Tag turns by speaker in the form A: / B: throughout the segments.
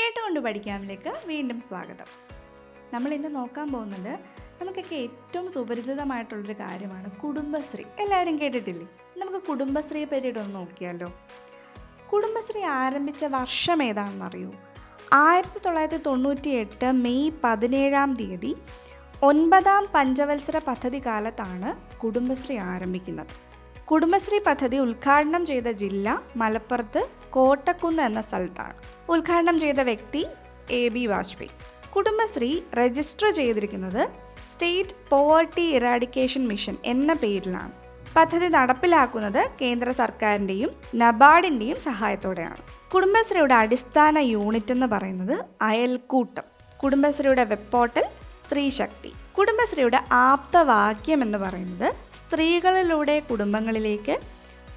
A: കേട്ടുകൊണ്ട് പഠിക്കാമിലേക്ക് വീണ്ടും സ്വാഗതം. നമ്മൾ ഇന്ന് നോക്കാൻ പോകുന്നത് നമുക്കൊക്കെ ഏറ്റവും സുപരിചിതമായിട്ടുള്ളൊരു കാര്യമാണ് കുടുംബശ്രീ. എല്ലാവരും കേട്ടിട്ടില്ലേ? നമുക്ക് കുടുംബശ്രീയെ പറ്റിയിട്ട് ഒന്ന് നോക്കിയാലോ. കുടുംബശ്രീ ആരംഭിച്ച വർഷം ഏതാണെന്നറിയോ? 1998 മെയ് 17 9ാം പഞ്ചവത്സര പദ്ധതി കാലത്താണ് കുടുംബശ്രീ ആരംഭിക്കുന്നത്. കുടുംബശ്രീ പദ്ധതി ഉദ്ഘാടനം ചെയ്ത ജില്ല മലപ്പുറത്ത് കോട്ടക്കുന്ന് എന്ന സ്ഥലത്താണ്. ഉദ്ഘാടനം ചെയ്ത വ്യക്തി AB വാജ്പേയി. കുടുംബശ്രീ രജിസ്റ്റർ ചെയ്തിരിക്കുന്നത് സ്റ്റേറ്റ് പോവർട്ടി ഇറാഡിക്കേഷൻ മിഷൻ എന്ന പേരിലാണ്. പദ്ധതി നടപ്പിലാക്കുന്നത് കേന്ദ്ര സർക്കാരിൻ്റെയും നബാർഡിൻ്റെയും സഹായത്തോടെയാണ്. കുടുംബശ്രീയുടെ അടിസ്ഥാന യൂണിറ്റ് എന്ന് പറയുന്നത് അയൽക്കൂട്ടം. കുടുംബശ്രീയുടെ വെബ് പോർട്ടൽ സ്ത്രീശക്തി. കുടുംബശ്രീയുടെ ആപ്തവാക്യം എന്ന് പറയുന്നത് സ്ത്രീകളിലൂടെ കുടുംബങ്ങളിലേക്ക്,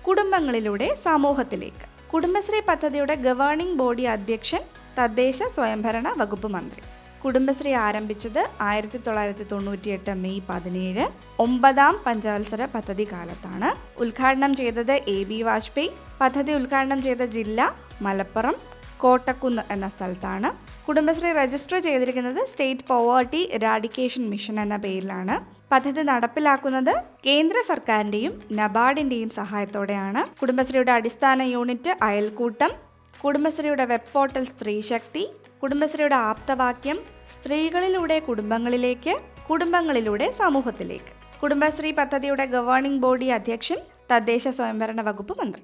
A: കുടുംബങ്ങളിലൂടെ സമൂഹത്തിലേക്ക്. കുടുംബശ്രീ പദ്ധതിയുടെ ഗവേണിംഗ് ബോഡി അധ്യക്ഷൻ തദ്ദേശ സ്വയംഭരണ വകുപ്പ് മന്ത്രി. കുടുംബശ്രീ ആരംഭിച്ചത് 1998 മെയ് 17 9ാം പഞ്ചവത്സര പദ്ധതി കാലത്താണ്. ഉദ്ഘാടനം ചെയ്തത് AB വാജ്പേയി. പദ്ധതി ഉദ്ഘാടനം ചെയ്ത ജില്ല മലപ്പുറം കോട്ടക്കുന്ന് എന്ന സ്ഥലത്താണ്. കുടുംബശ്രീ രജിസ്റ്റർ ചെയ്തിരിക്കുന്നത് സ്റ്റേറ്റ് പോവർട്ടി ഇറാഡിക്കേഷൻ മിഷൻ എന്ന പേരിലാണ്. പദ്ധതി നടപ്പിലാക്കുന്നത് കേന്ദ്ര സർക്കാരിൻ്റെയും നബാർഡിൻ്റെയും സഹായത്തോടെയാണ്. കുടുംബശ്രീയുടെ അടിസ്ഥാന യൂണിറ്റ് അയൽക്കൂട്ടം. കുടുംബശ്രീയുടെ വെബ് പോർട്ടൽ സ്ത്രീശക്തി. കുടുംബശ്രീയുടെ ആപ്തവാക്യം സ്ത്രീകളിലൂടെ കുടുംബങ്ങളിലേക്ക്, കുടുംബങ്ങളിലൂടെ സമൂഹത്തിലേക്ക്. കുടുംബശ്രീ പദ്ധതിയുടെ ഗവേണിംഗ് ബോഡി അധ്യക്ഷൻ തദ്ദേശ സ്വയംഭരണ വകുപ്പ് മന്ത്രി.